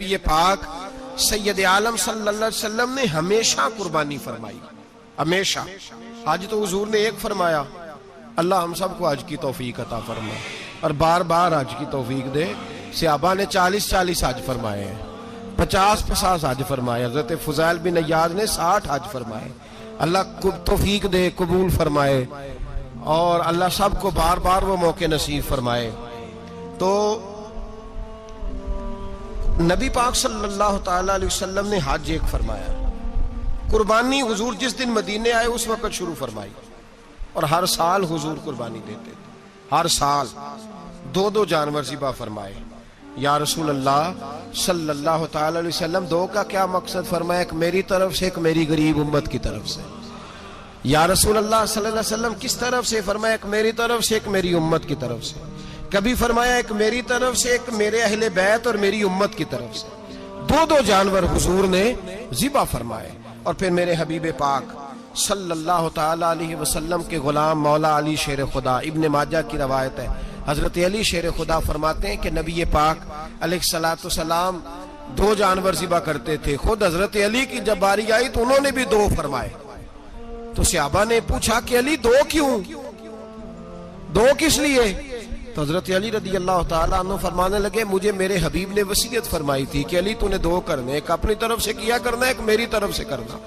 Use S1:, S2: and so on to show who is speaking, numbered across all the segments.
S1: نبی پاک سید عالم صلی اللہ علیہ وسلم نے ہمیشہ قربانی فرمائی، ہمیشہ۔ آج تو حضور نے ایک فرمایا، اللہ ہم سب کو حج کی توفیق عطا فرمائے اور بار بار حج کی توفیق دے۔ صحابہ نے 40 حج فرمائے ہیں، 50 حج فرمائے، حضرت فضیل بن عیاض نے 60 حج فرمائے۔ اللہ توفیق دے، قبول فرمائے، اور اللہ سب کو بار بار وہ موقع نصیب فرمائے۔ تو نبی پاک صلی اللہ تعالیٰ علیہ وسلم نے حج ایک فرمایا، قربانی حضور جس دن مدینے آئے اس وقت شروع فرمائی، اور ہر سال حضور قربانی دیتے تھے، ہر سال 2 جانور ذبح فرمائے۔ یا رسول اللہ صلی اللہ تعالیٰ علیہ وسلم 2 کا کیا مقصد فرمایا؟ ایک میری طرف سے، ایک میری غریب امت کی طرف سے۔ یا رسول اللہ صلی اللہ علیہ وسلم کس طرف سے فرمایا؟ ایک میری طرف سے، ایک میری امت کی طرف سے۔ کبھی فرمایا ایک میری طرف سے، ایک میرے اہل بیت اور میری امت کی طرف سے۔ 2 جانور حضور نے ذبح فرمائے، اور پھر میرے حبیب پاک صلی اللہ تعالیٰ علیہ وسلم کے غلام مولا علی شیر خدا، ابن ماجہ کی روایت ہے، حضرت علی شیر خدا فرماتے ہیں کہ نبی پاک علیہ الصلوۃ والسلام 2 جانور ذبح کرتے تھے۔ خود حضرت علی کی جب باری آئی تو انہوں نے بھی 2 فرمائے۔ تو صحابہ نے پوچھا کہ علی 2 کیوں؟ 2 کس لیے؟ تو حضرت علی رضی اللہ تعالیٰ عنہ فرمانے لگے، مجھے میرے حبیب نے وصیت فرمائی تھی کہ علی تو نے 2 کرنے، ایک اپنی طرف سے کیا کرنا، ایک میری طرف سے کرنا۔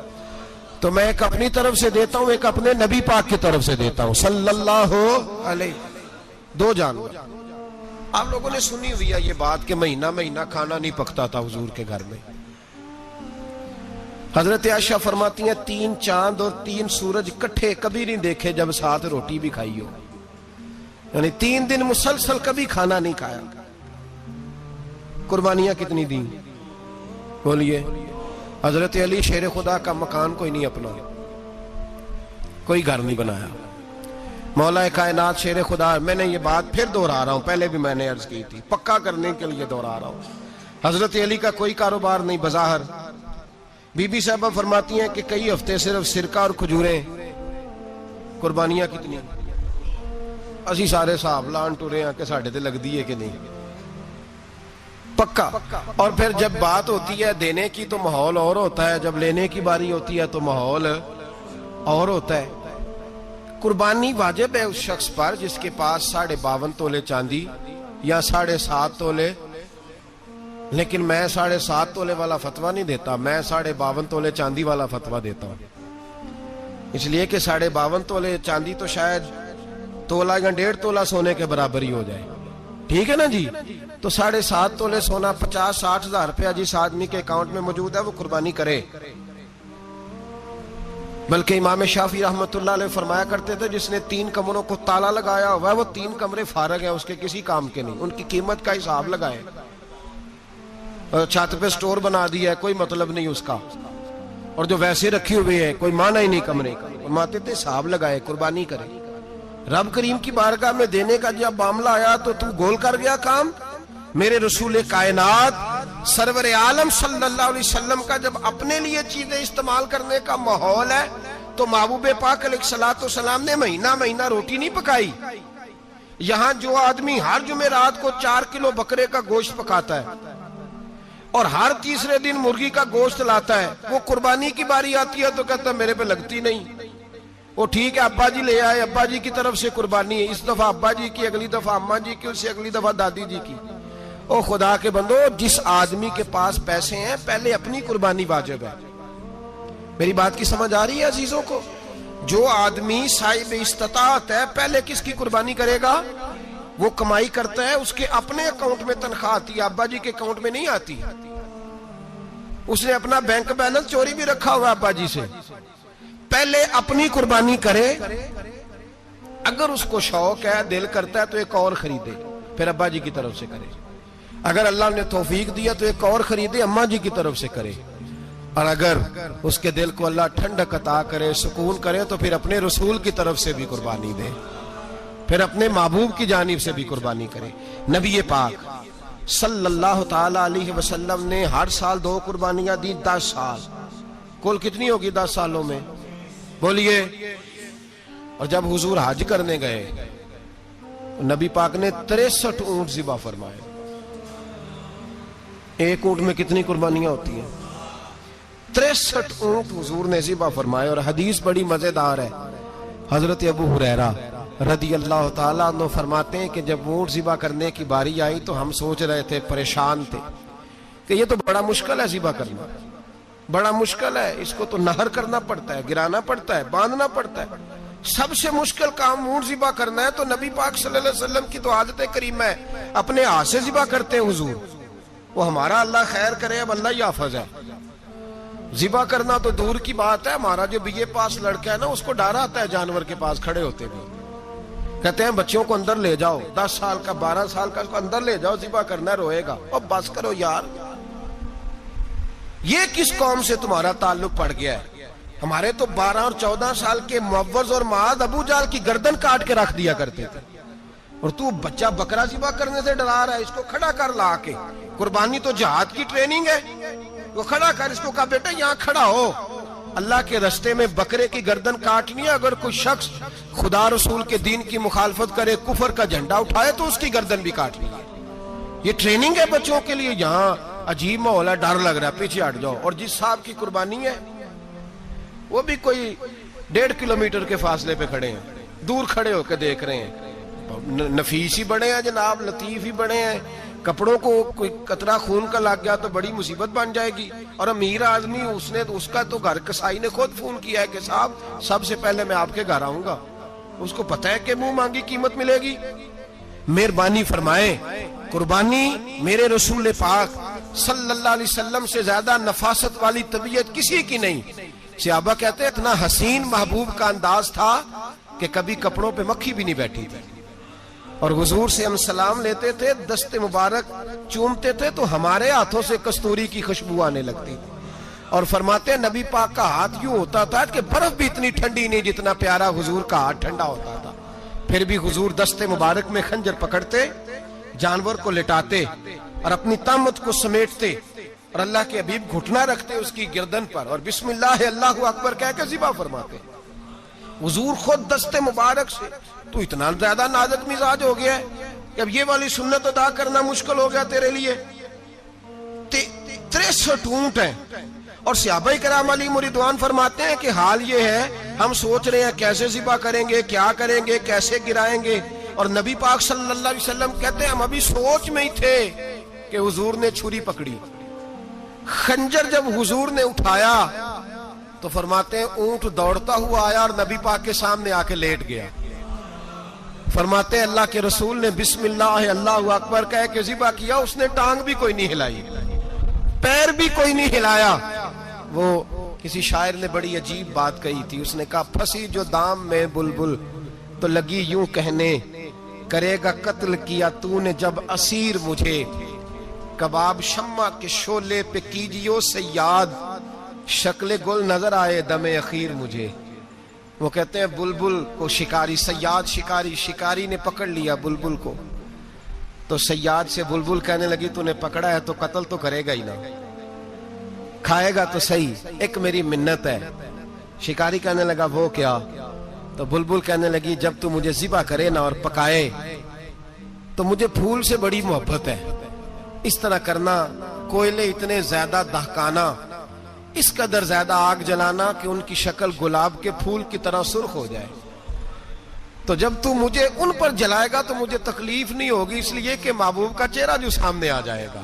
S1: تو میں ایک اپنی طرف سے دیتا ہوں، ایک اپنے نبی پاک کی طرف سے دیتا ہوں صلی اللہ علیہ۔ 2 جانور۔ آپ لوگوں نے سنی ہوئی ہے یہ بات کہ مہینہ کھانا نہیں پکتا تھا حضور کے گھر میں۔ حضرت عائشہ فرماتی ہیں 3 چاند اور 3 سورج کٹھے کبھی نہیں دیکھے جب ساتھ روٹی بھی کھائی ہو، یعنی 3 دن مسلسل کبھی کھانا نہیں کھایا۔ قربانیاں کتنی دیں؟ بولیے۔ حضرت علی شیر خدا کا مکان کوئی نہیں اپنا، کوئی گھر نہیں بنایا۔ مولا کائنات شیر خدا، میں نے یہ بات پھر دہرا رہا ہوں، پہلے بھی میں نے عرض کی تھی، پکا کرنے کے لیے دہرا رہا ہوں۔ حضرت علی کا کوئی کاروبار نہیں بظاہر۔ بی بی صاحبہ فرماتی ہیں کہ کئی ہفتے صرف سرکہ اور کھجوریں۔ قربانیاں کتنی؟ اسی سارے صاحب لان ٹورے ہیں کہ ساڑھے تے لگ دیئے کہ نہیں، پکا۔ اور پھر جب بات ہوتی ہے دینے کی تو ماحول اور ہوتا ہے، جب لینے کی باری ہوتی ہے تو ماحول اور ہوتا ہے۔ قربانی واجب ہے اس شخص پر جس کے پاس 52.5 تولے چاندی یا 7.5 تولے، لیکن میں 7.5 تولے والا فتویٰ نہیں دیتا، میں 52.5 تولے چاندی والا فتویٰ دیتا ہوں، اس لیے کہ 52.5 تولے چاندی تو شاید تولہ یا 1.5 تولہ سونے کے برابر ہی ہو جائے، ٹھیک ہے نا جی؟ تو 7.5 تولے سونا 50-60 ہزار روپیہ جس آدمی کے اکاؤنٹ میں موجود ہے وہ قربانی کرے۔ بلکہ امام شافعی رحمۃ اللہ علیہ فرمایا کرتے تھے جس نے 3 کمروں کو تالا لگایا ہوا ہے وہ 3 کمرے فارغ ہیں، اس کے کسی کام کے نہیں، ان کی قیمت کا حساب لگائے۔ چھت پہ سٹور بنا دیا ہے، کوئی مطلب نہیں اس کا، اور جو ویسے رکھی ہوئے ہیں کوئی معنی ہی نہیں کمرے کا، فرماتے تھے حساب لگائے، قربانی کرے۔ رب کریم کی بارگاہ میں دینے کا جب معاملہ آیا تو تو گول کر گیا کام۔ میرے رسول کائنات سرور عالم صلی اللہ علیہ وسلم کا جب اپنے لیے چیزیں استعمال کرنے کا ماحول ہے تو محبوب پاک علیہ الصلوۃ والسلام نے مہینہ روٹی نہیں پکائی۔ یہاں جو آدمی ہر جمعرات کو 4 کلو بکرے کا گوشت پکاتا ہے اور ہر تیسرے دن مرغی کا گوشت لاتا ہے، وہ قربانی کی باری آتی ہے تو کہتا ہے میرے پہ لگتی نہیں۔ وہ ٹھیک ہے ابا جی لے آئے، ابا جی کی طرف سے قربانی ہے، اس دفعہ ابا جی کی، اگلی دفعہ اماں جی کی، اس سے اگلی دفعہ دادی جی کی۔ او خدا کے بندو، جس آدمی کے پاس پیسے ہیں پہلے اپنی قربانی واجب ہے۔ میری بات کی سمجھ آ رہی ہے عزیزوں کو؟ جو آدمی صاحب استطاعت ہے پہلے کس کی قربانی کرے گا؟ وہ کمائی کرتا ہے، اس کے اپنے اکاؤنٹ میں تنخواہ آتی ہے، ابا جی کے اکاؤنٹ میں نہیں آتی۔ اس نے اپنا بینک بیلنس چوری بھی رکھا ہوا ابا جی سے۔ پہلے اپنی قربانی کرے، اگر اس کو شوق ہے، دل کرتا ہے تو ایک اور خریدے، پھر ابا جی کی طرف سے کرے۔ اگر اللہ نے توفیق دیا تو ایک اور خریدے، اماں جی کی طرف سے کرے۔ اور اگر اس کے دل کو اللہ ٹھنڈک عطا کرے، سکون کرے، تو پھر اپنے رسول کی طرف سے بھی قربانی دے، پھر اپنے محبوب کی جانب سے بھی قربانی کرے۔ نبی پاک صلی اللہ تعالی علیہ وسلم نے ہر سال 2 قربانیاں دی، 10 سال۔ کل کتنی ہوگی 10 سالوں میں؟ بولیے۔ اور جب حضور حج کرنے گئے نبی پاک نے 63 اونٹ ذبح فرمائے۔ ایک اونٹ میں کتنی قربانیاں ہوتی ہیں؟ 63 اونٹ حضور نے ذبح فرمائے. اور حدیث بڑی مزیدار ہے. حضرت ابو ہریرہ رضی اللہ تعالیٰ عنہ فرماتے ہیں کہ جب اونٹ ذبح کرنے کی باری آئی تو ہم سوچ رہے تھے، پریشان تھے کہ یہ تو بڑا مشکل ہے ذبح کرنا، بڑا مشکل ہے، اس کو تو نہر کرنا پڑتا ہے، گرانا پڑتا ہے، باندھنا پڑتا ہے. سب سے مشکل کام اونٹ ذبح کرنا ہے. تو نبی پاک صلی اللہ علیہ وسلم کی تو عادت کریمہ ہے، اپنے ہاتھ سے ذبح کرتے ہیں حضور. وہ ہمارا اللہ خیر کرے، اب اللہ ہی حافظ ہے. ذبح کرنا تو دور کی بات ہے. ہمارا جو بی اے پاس لڑکا ہے نا، اس کو ڈر آتا ہے جانور کے پاس کھڑے ہوتے بھی. کہتے ہیں بچوں کو اندر لے جاؤ، 10 سال کا 12 سال کا، اس کو اندر لے جاؤ، ذبح کرنا ہے، روئے گا. اور بس کرو یار، یہ کس قوم سے تمہارا تعلق پڑ گیا ہے؟ ہمارے تو 12 اور 14 سال کے معوذ اور معاذ ابو جہل کی گردن کاٹ کے رکھ دیا کرتے تھے. اور تو بچہ بکرا ذبح کرنے سے ڈرا رہا ہے. اس کو کھڑا کر لا کے. قربانی تو جہاد کی ٹریننگ ہے. وہ کھڑا کر، اس کو کہا بیٹا یہاں کھڑا ہو، اللہ کے رستے میں بکرے کی گردن کاٹنی ہے. اگر کوئی شخص خدا رسول کے دین کی مخالفت کرے، کفر کا جھنڈا اٹھائے، تو اس کی گردن بھی کاٹنی ہے. یہ ٹریننگ ہے بچوں کے لیے. یہاں عجیب ماحول ہے، ڈر لگ رہا ہے، پیچھے ہٹ جاؤ. اور جس صاحب کی قربانی ہے وہ بھی کوئی 1.5 کلومیٹر کے فاصلے پہ کھڑے ہیں، دور کھڑے ہو کے دیکھ رہے ہیں. نفیس ہی بڑے ہیں جناب، لطیف ہی بڑے ہیں. کپڑوں کو کوئی قطرہ خون کا لگ گیا تو بڑی مصیبت بن جائے گی. اور امیر آدمی، اس کا تو گھر کسائی نے خود فون کیا ہے کہ صاحب سب سے پہلے میں آپ کے گھر آؤں گا. اس کو پتہ ہے کہ منہ مانگی قیمت ملے گی. مہربانی فرمائیں، قربانی میرے رسول پاک صلی اللہ علیہ وسلم سے زیادہ نفاست والی طبیعت کسی کی نہیں. صحابہ کہتے ہیں اتنا حسین محبوب کا انداز تھا کہ کبھی کپڑوں پہ مکھی بھی نہیں بیٹھی تھی. اور حضور سے ہم سلام لیتے تھے، دست مبارک چومتے تھے تو ہمارے ہاتھوں سے کستوری کی خوشبو آنے لگتی تھی. اور فرماتے ہیں نبی پاک کا ہاتھ یوں ہوتا تھا کہ برف بھی اتنی ٹھنڈی نہیں جتنا پیارا حضور کا ہاتھ ٹھنڈا ہوتا تھا. پھر بھی حضور دست مبارک میں خنجر پکڑتے، جانور کو لٹاتے اور اپنی طامت کو سمیٹتے، اور اللہ کے حبیب گھٹنا رکھتے اس کی گردن پر، اور بسم اللہ اللہ اکبر کہہ کے ذبح فرماتے. حضور خود دست مبارک سے. تو اتنا زیادہ نازک مزاج ہو گیا ہے کہ اب یہ والی سنت ادا کرنا مشکل ہو گیا تیرے لیے. 63 اونٹ ہیں. اور صحابہ کرام علیہم رضوان فرماتے ہیں کہ حال یہ ہے، ہم سوچ رہے ہیں کیسے ذبح کریں گے، کیا کریں گے، کیسے گرائیں گے. اور نبی پاک صلی اللہ علیہ وسلم کہتے ہیں ہم ابھی سوچ میں ہی تھے کہ حضور نے چھری پکڑی. خنجر جب حضور نے اٹھایا تو فرماتے ہیں اونٹ دوڑتا ہوا آیا اور نبی پاک کے سامنے آ کے لیٹ گیا. فرماتے ہیں اللہ کے رسول نے بسم اللہ اللہ اکبر کہہ کے ذبح کیا. اس نے ٹانگ بھی کوئی نہیں ہلائی، پیر بھی کوئی نہیں ہلایا. وہ کسی شاعر نے بڑی عجیب بات کہی تھی. اس نے کہا پھنسی جو دام میں بلبل تو لگی یوں کہنے، کرے گا قتل کیا تو نے جب اسیر مجھے، کباب شمع کے شعلے پہ کیجیو سیاد، شکل گل نظر آئے دم اخیر مجھے. وہ کہتے ہیں بلبل کو شکاری، سیاد شکاری نے پکڑ لیا بلبل کو. تو سیاد سے بلبل کہنے لگی تو نے پکڑا ہے تو قتل تو کرے گا ہی نا، کھائے گا تو صحیح، ایک میری منت ہے. شکاری کہنے لگا وہ کیا؟ تو بلبل کہنے لگی جب تو مجھے ذبح کرے نا اور پکائے تو مجھے پھول سے بڑی محبت ہے. اس طرح کرنا، کوئلے اتنے زیادہ دہکانا، اس قدر زیادہ آگ جلانا کہ ان کی شکل گلاب کے پھول کی طرح سرخ ہو جائے. تو جب تو مجھے ان پر جلائے گا تو مجھے تکلیف نہیں ہوگی، اس لیے کہ محبوب کا چہرہ جو سامنے آ جائے گا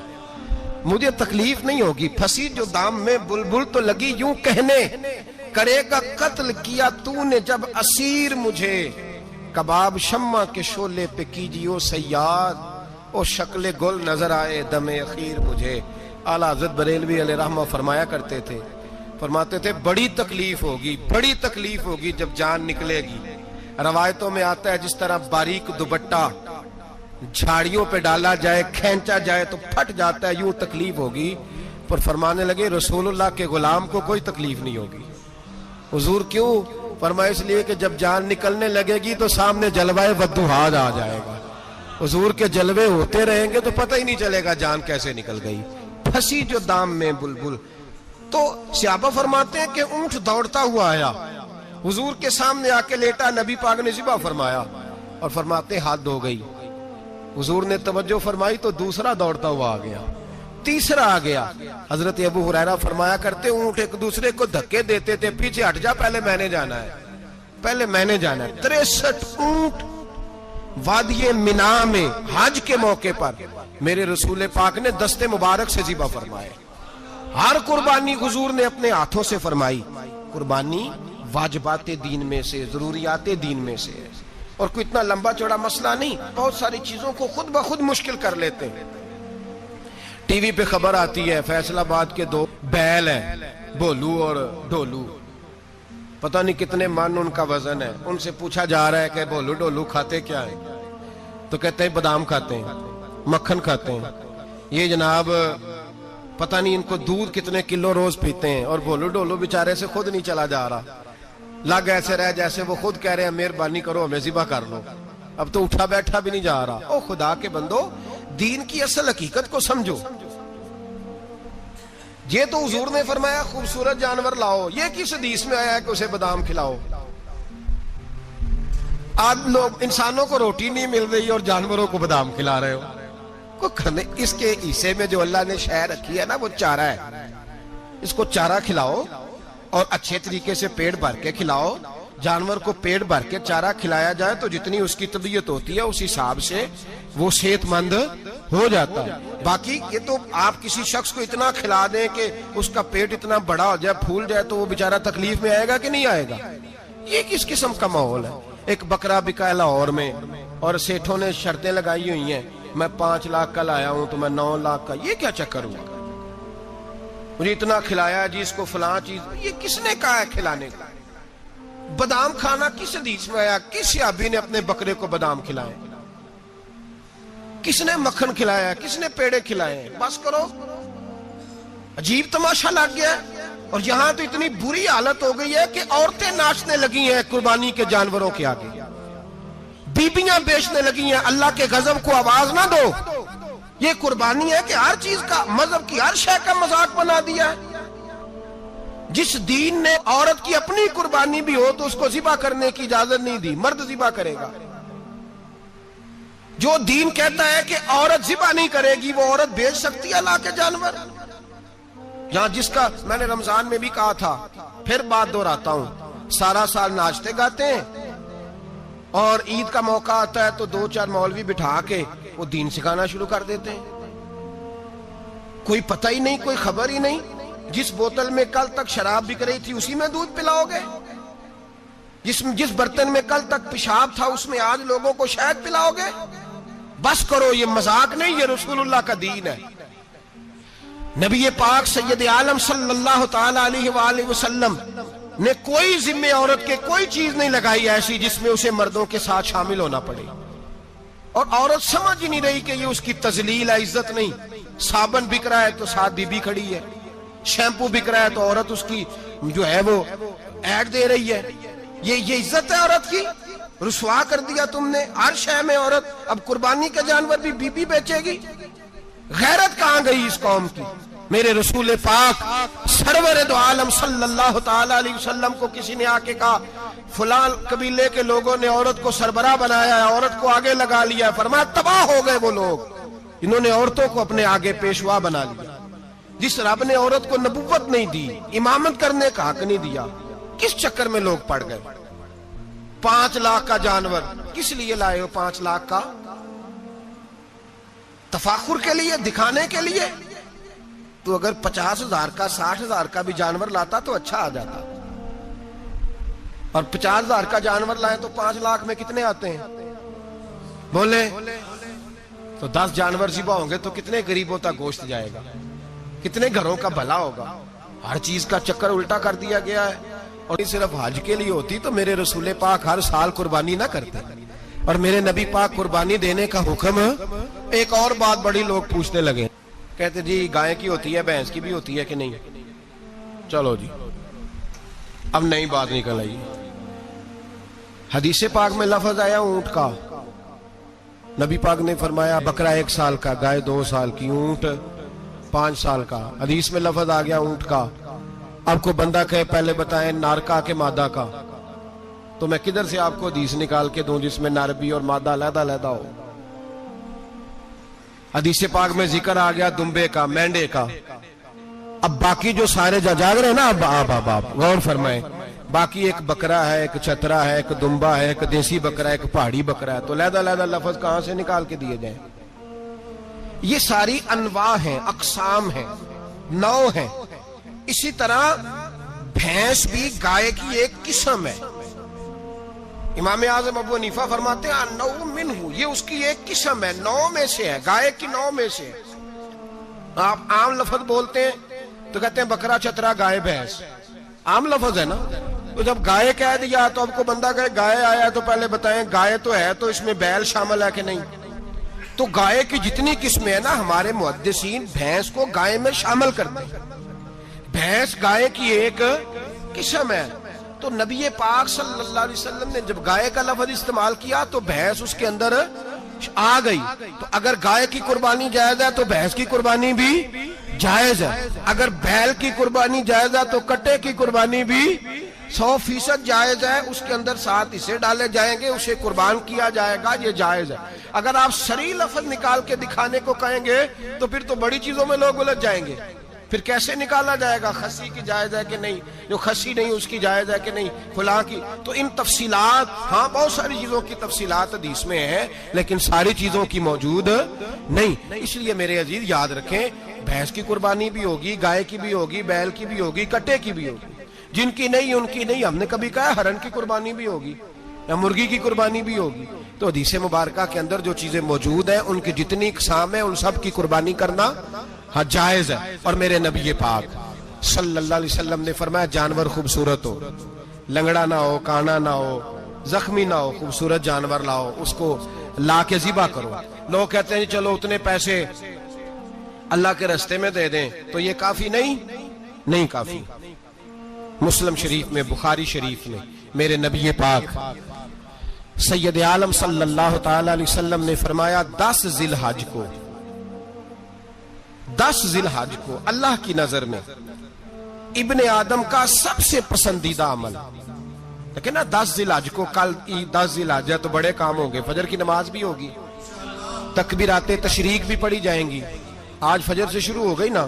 S1: مجھے تکلیف نہیں ہوگی. پھنسی جو دام میں بلبل تو لگی یوں کہنے، کرے گا قتل کیا تو نے جب اسیر مجھے، کباب شمع کے شعلے پہ کیجیو سیاد، او شکل گل نظر آئے دم اخیر مجھے. اعلیٰ حضرت بریلوی علیہ رحمہ فرمایا کرتے تھے، فرماتے تھے بڑی تکلیف ہوگی جب جان نکلے گی. روایتوں میں آتا ہے جس طرح باریک دوپٹہ جھاڑیوں پہ ڈالا جائے، کھینچا جائے تو پھٹ جاتا ہے، یوں تکلیف ہوگی. پر فرمانے لگے رسول اللہ کے غلام کو کوئی تکلیف نہیں ہوگی. حضور کیوں؟ فرمایا اس لیے کہ جب جان نکلنے لگے گی تو سامنے جلوہ ودہاد آ جائے گا. حضور کے جلوے ہوتے رہیں گے تو پتہ ہی نہیں چلے گا جان کیسے نکل گئی. پھنسی جو دام میں بلبل. تو صحابہ فرماتے ہیں کہ اونٹ دوڑتا ہوا آیا، حضور کے سامنے آ کے لیٹا، نبی پاک نے ذبح فرمایا اور فرماتے حد ہو گئی. حضور نے توجہ فرمائی تو دوسرا دوڑتا ہوا آ گیا. تیسرا آ گیا. حضرت ابو ہریرہ فرمایا کرتے اونٹ ایک دوسرے کو دھکے دیتے تھے, پیچھے ہٹ جا, پہلے میں نے جانا ہے, پہلے میں نے جانا ہے. 63 اونٹ وادی منا میں حج کے موقع پر میرے رسول پاک نے دست مبارک سے ذبح فرمائے. ہر قربانی حضور نے اپنے ہاتھوں سے فرمائی. قربانی واجبات دین میں سے, ضروریات دین میں سے, اور کوئی اتنا لمبا چوڑا مسئلہ نہیں. بہت ساری چیزوں کو خود بخود مشکل کر لیتے ہیں. ٹی وی پہ خبر آتی ہے فیصل آباد کے 2 بیل ہیں, بھولو اور ڈولو, پتہ نہیں کتنے من ان کا وزن ہے. ان سے پوچھا جا رہا ہے کہ بھولو ڈولو کھاتے کیا ہیں؟ تو کہتے ہیں بادام کھاتے ہیں, مکھن کھاتے ہیں. یہ جناب پتہ نہیں ان کو دودھ کتنے کلو روز پیتے ہیں, اور بھولو ڈولو بیچارے سے خود نہیں چلا جا رہا. لگ ایسے رہ جیسے وہ خود کہہ رہے ہیں مہربانی کرو ہمیں ذبح کر لو, اب تو اٹھا بیٹھا بھی نہیں جا رہا. او خدا کے بندو, دین کی اصل حقیقت کو سمجھو. یہ تو حضور نے فرمایا خوبصورت جانور لاؤ, یہ کس حدیث میں آیا ہے کہ اسے بادام کھلاؤ؟ آج لوگ انسانوں کو روٹی نہیں مل رہی اور جانوروں کو بادام کھلا رہے ہو. اس کے حصے میں جو اللہ نے شے رکھی ہے نا وہ چارہ ہے. اس کو چارہ کھلاؤ اور اچھے طریقے سے پیٹ بھر کے کھلاؤ. جانور کو پیٹ بھر کے چارہ کھلایا جائے تو جتنی اس کی طبیعت ہوتی ہے اس حساب سے وہ صحت مند ہو جاتا ہے. باقی یہ تو آپ کسی شخص کو اتنا کھلا دیں کہ اس کا پیٹ اتنا بڑا ہو جائے, پھول جائے, تو وہ بیچارہ تکلیف میں آئے گا کہ نہیں آئے گا؟ یہ کس قسم کا ماحول ہے؟ ایک بکرا بکا ہے لاہور میں, اور سیٹھوں نے شرطیں لگائی ہوئی ہیں, میں 5 لاکھ کا لایا ہوں تو میں 9 لاکھ کا. یہ کیا چکر ہوا؟ مجھے اتنا کھلایا جی, اس کو فلاں چیز. یہ کس نے کہا ہے کھلانے کا؟ بادام کھانا کس حدیث میں آیا؟ کس صحابی نے اپنے بکرے کو بادام کھلائے؟ کس نے مکھن کھلایا؟ کس نے پیڑے کھلائے؟ بس کرو, عجیب تماشا لگ گیا. اور یہاں تو اتنی بری حالت ہو گئی ہے کہ عورتیں ناچنے لگی ہیں قربانی کے جانوروں کے آگے, بیبیاں بیچنے لگی ہیں. اللہ کے غضب کو آواز نہ دو. یہ قربانی ہے کہ ہر چیز کا, مذہب کی ہر شے کا مذاق بنا دیا ہے. جس دین نے عورت کی اپنی قربانی بھی ہو تو اس کو ذبح کرنے کی اجازت نہیں دی, مرد ذبح کرے گا. جو دین کہتا ہے کہ عورت ذبح نہیں کرے گی, وہ عورت بیچ سکتی ہے اللہ کے جانور؟ یہاں جس کا میں نے رمضان میں بھی کہا تھا, پھر بات دہراتا ہوں, سارا سال ناچتے گاتے ہیں, اور عید کا موقع آتا ہے تو 2-4 مولوی بٹھا کے وہ دین سکھانا شروع کر دیتے ہیں. کوئی پتہ ہی نہیں, کوئی خبر ہی نہیں. جس بوتل میں کل تک شراب بک رہی تھی اسی میں دودھ پلاؤ گے؟ جس برتن میں کل تک پیشاب تھا اس میں آج لوگوں کو شہد پلاؤ گے؟ بس کرو, یہ مذاق نہیں, یہ رسول اللہ کا دین ہے. نبی پاک سید عالم صلی اللہ تعالی علیہ وآلہ وسلم نے کوئی ذمہ عورت کے کوئی چیز نہیں لگائی ایسی جس میں اسے مردوں کے ساتھ شامل ہونا پڑے. اور عورت سمجھ ہی نہیں رہی کہ یہ اس کی تذلیل ہے, عزت نہیں. صابن بک رہا ہے تو ساتھ بی بی کھڑی ہے, شیمپو بک رہا ہے تو عورت اس کی جو ہے وہ ایڈ دے رہی ہے. یہ عزت ہے عورت کی؟ رسوا کر دیا تم نے ہر شے میں عورت. اب قربانی کا جانور بھی بی بی بیچے گی؟ غیرت کہاں گئی اس قوم کی؟ میرے رسول پاک سرور دو عالم صلی اللہ تعالی علیہ وسلم کو کسی نے آ کے کہا فلاں قبیلے کے لوگوں نے عورت کو سربراہ بنایا ہے, عورت کو آگے لگا لیا ہے. فرمایا تباہ ہو گئے وہ لوگ, انہوں نے عورتوں کو اپنے آگے پیشوا بنا لیا. جس رب نے عورت کو نبوت نہیں دی, امامت کرنے کا حق نہیں دیا, کس چکر میں لوگ پڑ گئے؟ 5 لاکھ کا جانور کس لیے لائے ہو؟ 5 لاکھ کا تفاخر کے لیے, دکھانے کے لیے؟ تو اگر 50,000 کا 60,000 کا بھی جانور لاتا تو اچھا آ جاتا. اور 50,000 کا جانور لائے تو 5 لاکھ میں کتنے آتے ہیں بولے؟ تو 10 جانور ذبح ہوں گے تو کتنے غریبوں تک گوشت جائے گا, کتنے گھروں کا بھلا ہوگا. ہر چیز کا چکر الٹا کر دیا گیا ہے. اور صرف حج کے لیے ہوتی تو میرے رسول پاک ہر سال قربانی نہ کرتے, اور میرے نبی پاک قربانی دینے کا حکم. ایک اور بات بڑی لوگ پوچھنے لگے, کہتے جی گائے کی ہوتی ہے, بھینس کی بھی ہوتی ہے کہ نہیں؟ چلو جی اب نئی بات نکل آئی. حدیث پاک میں لفظ آیا اونٹ کا, نبی پاک نے فرمایا بکرا 1 سال کا, گائے 2 سال کی, اونٹ 5 سال کا. حدیث میں لفظ آ گیا اونٹ کا. آپ کو بندہ کہے پہلے بتائیں نر کا کہ مادہ کا, تو میں کدھر سے آپ کو حدیث نکال کے دوں جس میں نر بھی اور مادہ علیحدہ علیحدہ ہو؟ حدیث پاک میں ذکر آ گیا دمبے کا، مینڈے کا. اب باقی جو سارے جاگ رہے ہیں نا، اب غور فرمائیں، باقی ایک بکرا ہے، ایک چترا ہے، ایک دمبا ہے، ایک دیسی بکرا ہے، ایک پہاڑی بکرا ہے، تو علیحدہ علیحدہ لفظ کہاں سے نکال کے دیے جائیں؟ یہ ساری انواع ہیں، اقسام ہیں، نوع ہیں. اسی طرح بھینس بھی گائے کی ایک قسم ہے. امام اعظم ابو حنیفہ فرماتے ہیں النوع منہ، یہ اس کی ایک قسم ہے، نوع میں سے ہے، گائے کی نوع میں سے ہے. آپ عام لفظ بولتے ہیں تو کہتے ہیں بکرا چترا گائے بھینس، عام لفظ ہے نا. تو جب گائے کہہ دیا تو اب کو بندہ کہے گائے آیا تو پہلے بتائیں گائے تو ہے تو اس میں بیل شامل ہے کہ نہیں؟ تو گائے کی جتنی قسمیں ہیں نا، ہمارے محدثین بھینس کو گائے میں شامل کرتے ہیں. بھینس گائے کی ایک قسم ہے. تو نبی پاک صلی اللہ علیہ وسلم نے جب گائے کا لفظ استعمال کیا تو بھینس اس کے اندر آ گئی. تو اگر گائے کی قربانی جائز ہے تو بھینس کی قربانی بھی جائز ہے. اگر بیل کی قربانی جائز ہے تو کٹے کی قربانی بھی 100% جائز ہے. اس کے اندر 7 حصے ڈالے جائیں گے، اسے قربان کیا جائے گا، یہ جائز ہے. اگر آپ صریح لفظ نکال کے دکھانے کو کہیں گے تو پھر تو بڑی چیزوں میں لوگ الجھ جائیں گے. پھر کیسے نکالا جائے گا خسی کی جائز ہے کہ نہیں، جو خسی نہیں اس کی جائز ہے کہ نہیں، فلاں کی. تو ان تفصیلات، ہاں بہت ساری چیزوں کی تفصیلات حدیث میں ہیں لیکن ساری چیزوں کی موجود نہیں. اس لیے میرے عزیز یاد رکھیں، بھینس کی قربانی بھی ہوگی، گائے کی بھی ہوگی، بیل کی بھی ہوگی، کٹے کی بھی ہوگی. جن کی نہیں ان کی نہیں. ہم نے کبھی کہا ہرن کی قربانی بھی ہوگی یا مرغی کی قربانی بھی ہوگی. تو حدیث مبارکہ کے اندر جو چیزیں موجود ہیں ان کی جتنی اقسام ہیں ان سب کی قربانی کرنا ہاں جائز ہے. اور میرے نبی پاک صلی اللہ علیہ وسلم نے فرمایا جانور خوبصورت ہو، لنگڑا نہ ہو، کانا نہ ہو، زخمی نہ ہو، خوبصورت جانور لاؤ، اس کو لا کے ذبح کرو. لوگ کہتے ہیں چلو اتنے پیسے اللہ کے راستے میں دے دیں، تو یہ کافی نہیں کافی. مسلم شریف میں، بخاری شریف میں میرے نبی پاک سید عالم صلی اللہ تعالی علیہ وسلم نے فرمایا 10 ذی الحج کو اللہ کی نظر میں ابن آدم کا سب سے پسندیدہ عمل. لیکن نا 10 ذی الحج کو، کل 10 ذی الحج ہے تو بڑے کام ہوں گے، فجر کی نماز بھی ہوگی، تکبیرات تشریق بھی پڑھی جائیں گی. آج فجر سے شروع ہو گئی نا،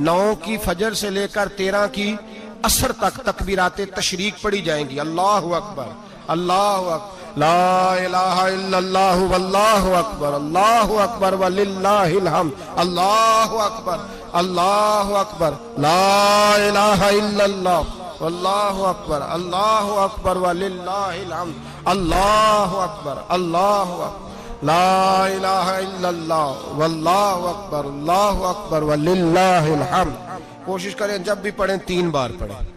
S1: 9 کی فجر سے لے کر 13 کی عصر تک تکبیرات تشریق پڑھی جائیں گی. اللہ اکبر، اللہ اکبر، لا الہ الا اللہ واللہ اکبر، اللہ اکبر وللہ الحمد، اللہ اکبر، اللہ اکبر، لا الہ الا اللہ واللہ اکبر، اللہ اکبر وللہ الحمد، اللہ اکبر، اللہ اکبر، لا الہ الا اللہ واللہ اکبر، اللہ اکبر وللہ الحمد. کوشش کریں جب بھی پڑھیں 3 بار پڑھیں.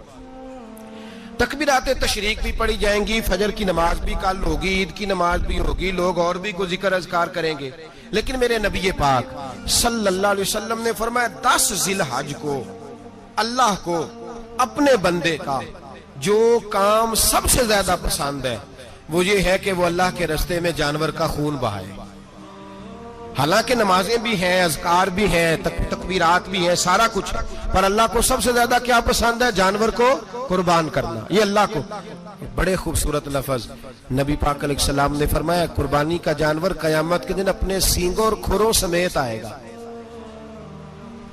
S1: تکبیرات تشریق بھی پڑھی جائیں گی، فجر کی نماز بھی کل ہوگی، عید کی نماز بھی ہوگی، لوگ اور بھی کو ذکر اذکار کریں گے. لیکن میرے نبی پاک صلی اللہ علیہ وسلم نے فرمایا 10 ذی الحج کو اللہ کو اپنے بندے کا جو کام سب سے زیادہ پسند ہے وہ یہ ہے کہ وہ اللہ کے راستے میں جانور کا خون بہائے. حالانکہ نمازیں بھی ہیں، اذکار بھی ہیں، تکبیرات بھی ہیں، سارا کچھ ہے، پر اللہ کو سب سے زیادہ کیا پسند ہے؟ جانور کو قربان کرنا. یہ اللہ کو بڑے خوبصورت لفظ نبی پاک علیہ السلام نے فرمایا قربانی کا جانور قیامت کے دن اپنے سینگوں اور کھروں سمیت آئے گا،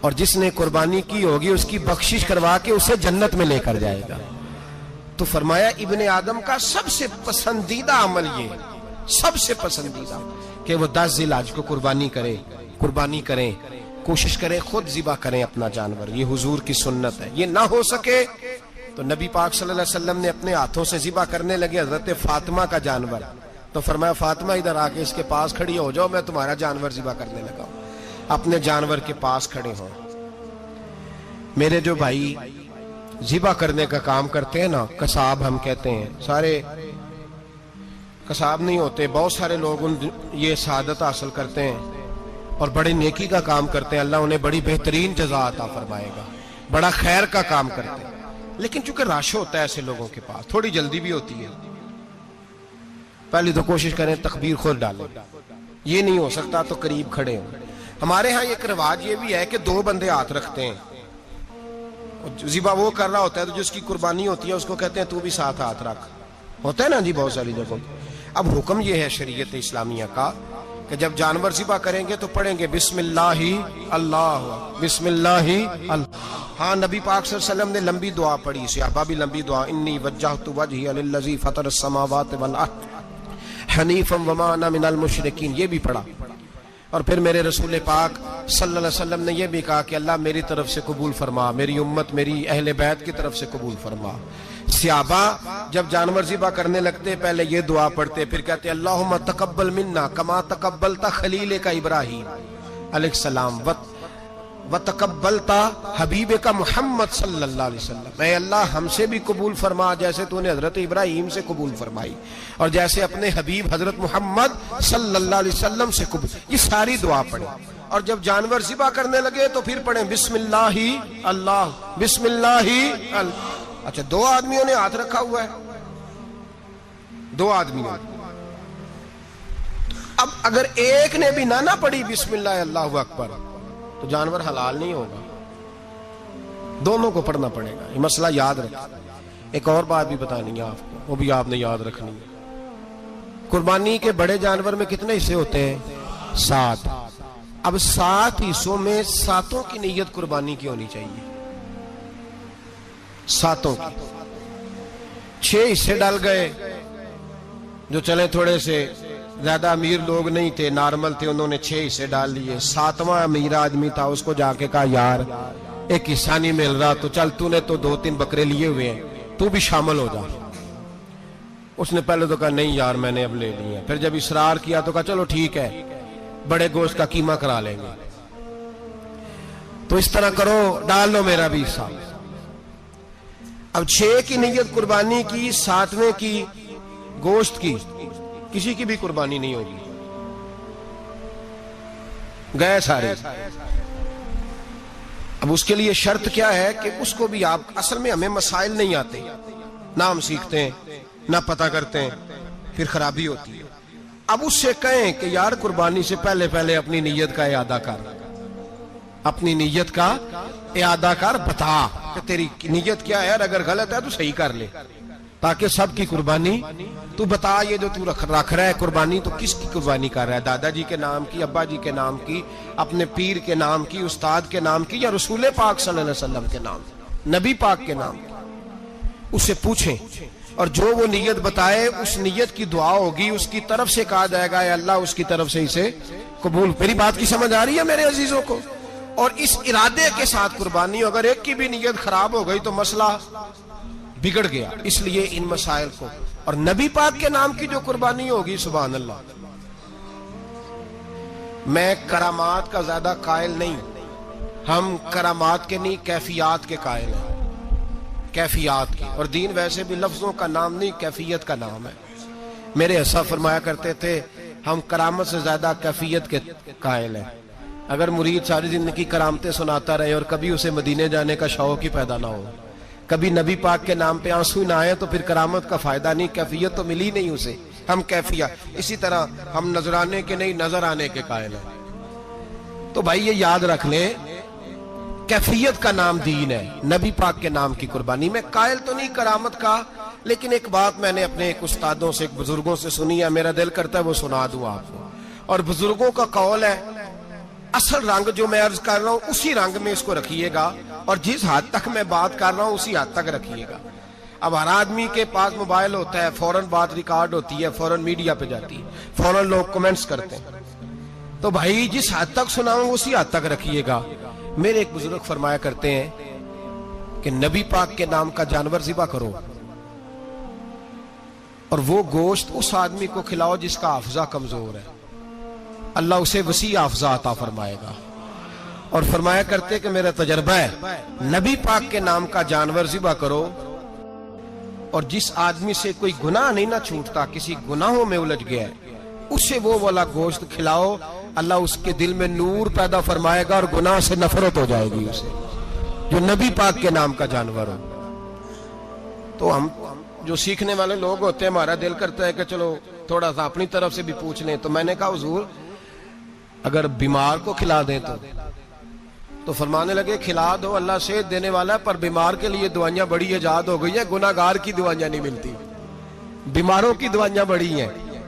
S1: اور جس نے قربانی کی ہوگی اس کی بخشش کروا کے اسے جنت میں لے کر جائے گا. تو فرمایا ابن آدم کا سب سے پسندیدہ عمل یہ، سب سے پسندیدہ، کہ وہ 10 ذی الحج کو قربانی کریں، کوشش کریں خود ذبح کریں اپنا جانور. یہ حضور کی سنت ہے. یہ نہ ہو سکے تو نبی پاک صلی اللہ علیہ وسلم نے اپنے ہاتھوں سے ذبح کرنے لگے حضرت فاطمہ کا جانور. تو فرمایا فاطمہ ادھر آ کے اس کے پاس کھڑی ہو جاؤ، میں تمہارا جانور ذبح کرنے لگا ہوں. اپنے جانور کے پاس کھڑے ہوں. میرے جو بھائی ذبح کرنے کا کام کرتے ہیں نا، قصاب ہم کہتے ہیں، سارے قصاب نہیں ہوتے، بہت سارے لوگ یہ سعادت حاصل کرتے ہیں اور بڑی نیکی کا کام کرتے ہیں، اللہ انہیں بڑی بہترین جزا عطا فرمائے گا، بڑا خیر کا کام کرتے ہیں. لیکن چونکہ رش ہوتا ہے ایسے لوگوں کے پاس، تھوڑی جلدی بھی ہوتی ہے، پہلی تو کوشش کریں تکبیر خود ڈالیں. یہ نہیں ہو سکتا تو قریب کھڑے ہوں. ہمارے ہاں ایک رواج یہ بھی ہے کہ 2 بندے ہاتھ رکھتے ہیں، ذبح وہ کر رہا ہوتا ہے تو جس کی قربانی ہوتی ہے اس کو کہتے ہیں تو بھی ساتھ ہاتھ رکھ. ہوتا ہے نا جی بہت ساری جگہوں. اب حکم یہ ہے شریعت اسلامیہ کا کہ جب جانور ذبح کریں گے تو پڑھیں گے بسم اللہ اللہ، بسم اللہ اللہ۔ ہاں نبی پاک صلی اللہ علیہ وسلم نے لمبی دعا پڑھی، صحابہ بھی لمبی دعا، انی وجہت وجہی للذی فطر السماوات والارض حنیفا وما انا من المشرکین، یہ بھی پڑھا۔ اور پھر میرے رسول پاک صلی اللہ علیہ وسلم نے یہ بھی کہا کہ اللہ میری طرف سے قبول فرما، میری امت میری اہل بیت کی طرف سے قبول فرما۔ صحابہ جب جانور ذبح کرنے لگتے پہلے یہ دعا پڑھتے، پھر کہتے اللہم تقبل منا کما تقبلتا خلیل کا ابراہیم علیہ السلام وتقبلتا حبیب کا محمد صلی اللہ علیہ وسلم، اے اللہ ہم سے بھی قبول فرما جیسے تو نے حضرت ابراہیم سے قبول فرمائی اور جیسے اپنے حبیب حضرت محمد صلی اللہ علیہ وسلم سے قبول۔ یہ ساری دعا پڑھیں، اور جب جانور ذبح کرنے لگے تو پھر پڑھیں بسم اللہ اللہ، بسم اللہ اللہ۔ اچھا دو آدمیوں نے ہاتھ رکھا ہوا ہے، دو آدمیوں، اب اگر ایک نے بھی نہ پڑھی بسم اللہ اللہ اکبر تو جانور حلال نہیں ہوگا، دونوں کو پڑھنا پڑے گا۔ یہ مسئلہ یاد رکھیں۔ ایک اور بات بھی بتانی ہے آپ کو، وہ بھی آپ نے یاد رکھنی ہے۔ قربانی کے بڑے جانور میں کتنے حصے ہوتے ہیں؟ 7۔ اب 7 حصوں میں 7 کی نیت قربانی کی ہونی چاہیے، 7 کی۔ 6 حصے ڈال گئے، جو چلے تھوڑے سے زیادہ امیر لوگ نہیں تھے، نارمل تھے، انہوں نے 6 حصے ڈال لیے۔ 7واں امیر آدمی تھا، اس کو جا کے کہا یار ایک حصہ نہیں مل رہا، تو چل تو نے تو 2-3 بکرے لیے ہوئے ہیں، تو بھی شامل ہو جا۔ اس نے پہلے تو کہا نہیں یار میں نے اب لے لیے، پھر جب اصرار کیا تو کہا چلو ٹھیک ہے بڑے گوشت کا قیمہ کرا لیں گے۔ تو اس طرح کرو، ڈال لو میرا بھی حصہ۔ اب 6 کی نیت قربانی کی، 7ویں کی گوشت کی، کسی کی بھی قربانی نہیں ہوگی، گئے سارے۔ اب اس کے لیے شرط کیا ہے کہ اس کو بھی آپ، اصل میں ہمیں مسائل نہیں آتے، نہ ہم سیکھتے ہیں نہ پتہ کرتے ہیں، پھر خرابی ہوتی ہے۔ اب اس سے کہیں کہ یار قربانی سے پہلے اپنی نیت کا اعادہ کر، اپنی نیت کا اعادہ کر، بتا کہ تیری نیت کیا ہے، اگر غلط ہے تو صحیح کر لے، تاکہ سب کی قربانی تو بتا۔ یہ جو تو رکھ رہا ہے قربانی، تو کس کی قربانی کر رہا ہے؟ دادا جی کے نام کی، ابا جی کے نام کی، اپنے پیر کے نام کی، استاد کے نام کی، یا رسول پاک صلی اللہ علیہ وسلم کے نام کی، نبی پاک کے نام کی؟ اس سے پوچھیں، اور جو وہ نیت بتائے اس نیت کی دعا ہوگی، اس کی طرف سے کہا جائے گا اے اللہ اس کی طرف سے اسے قبول۔ میری بات کی سمجھ آ رہی ہے میرے عزیزوں کو؟ اور اس ارادے کے ساتھ قربانی، اگر ایک کی بھی نیت خراب ہو گئی تو مسئلہ بگڑ گیا۔ اس لیے ان مسائل کو، اور نبی پاک کے نام کی جو قربانی ہوگی، سبحان اللہ، میں کرامات کا زیادہ قائل نہیں، ہم کرامات کے نہیں کیفیات کے قائل ہیں، کیفیات کی۔ اور دین ویسے بھی لفظوں کا نام نہیں، کیفیت کا نام ہے۔ میرے حساب فرمایا کرتے تھے ہم کرامت سے زیادہ کیفیت کے قائل ہیں۔ اگر مرید ساری زندگی کرامتیں سناتا رہے اور کبھی اسے مدینے جانے کا شوق ہی پیدا نہ ہو، کبھی نبی پاک کے نام پہ آنسو نہ آئے، تو پھر کرامت کا فائدہ نہیں، کیفیت تو ملی نہیں اسے، ہم کیفیت۔ اسی طرح ہم نظرانے کے نہیں، نظر آنے کے قائل ہیں۔ تو بھائی یہ یاد رکھ لیں، کیفیت کا نام دین ہے، نبی پاک کے نام کی قربانی۔ میں قائل تو نہیں کرامت کا، لیکن ایک بات میں نے اپنے ایک استادوں سے، ایک بزرگوں سے سنی ہے، میرا دل کرتا ہے وہ سنا دوں آپ کو۔ اور بزرگوں کا قول ہے، اصل رنگ جو میں عرض کر رہا ہوں اسی رنگ میں اس کو رکھیے گا، اور جس حد تک میں بات کر رہا ہوں اسی حد تک رکھیے گا۔ اب ہر آدمی کے پاس موبائل ہوتا ہے، فوراً بات ریکارڈ ہوتی ہے، فوراً میڈیا پہ جاتی ہے، فوراً لوگ کمنٹس کرتے ہیں، تو بھائی جس حد تک سناؤں اسی حد تک رکھیے گا۔ میرے ایک بزرگ فرمایا کرتے ہیں کہ نبی پاک کے نام کا جانور ذبح کرو، اور وہ گوشت اس آدمی کو کھلاؤ جس کا حافظہ کمزور ہے، اللہ اسے وسیع حافظہ عطا فرمائے گا۔ اور فرمایا کرتے کہ میرا تجربہ ہے، نبی پاک کے نام کا جانور ذبح کرو، اور جس آدمی سے کوئی گناہ نہیں نہ چھوٹتا، کسی گناہوں میں الجھ گیا ہے، اسے وہ والا گوشت کھلاؤ، اللہ اس کے دل میں نور پیدا فرمائے گا اور گناہ سے نفرت ہو جائے گی اسے، جو نبی پاک کے نام کا جانور ہو۔ تو ہم جو سیکھنے والے لوگ ہوتے ہیں، ہمارا دل کرتا ہے کہ چلو تھوڑا سا اپنی طرف سے بھی پوچھ لیں، تو میں نے کہا حضور اگر بیمار کو کھلا دیں تو فرمانے لگے کھلا دو، اللہ صحت دینے والا ہے، پر بیمار کے لیے دوائیاں بڑی ایجاد ہو گئی ہیں، گناہگار کی دوائیاں نہیں ملتی، بیماروں کی دوائیاں بڑی ہیں۔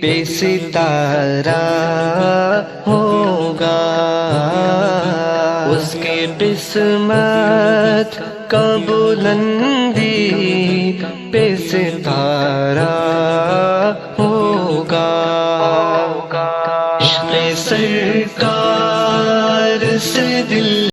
S2: پہ ستارہ ہوگا، اس کے قسمت کا بلندی پہ ستارہ ہوگا، عشق سرکار سے دل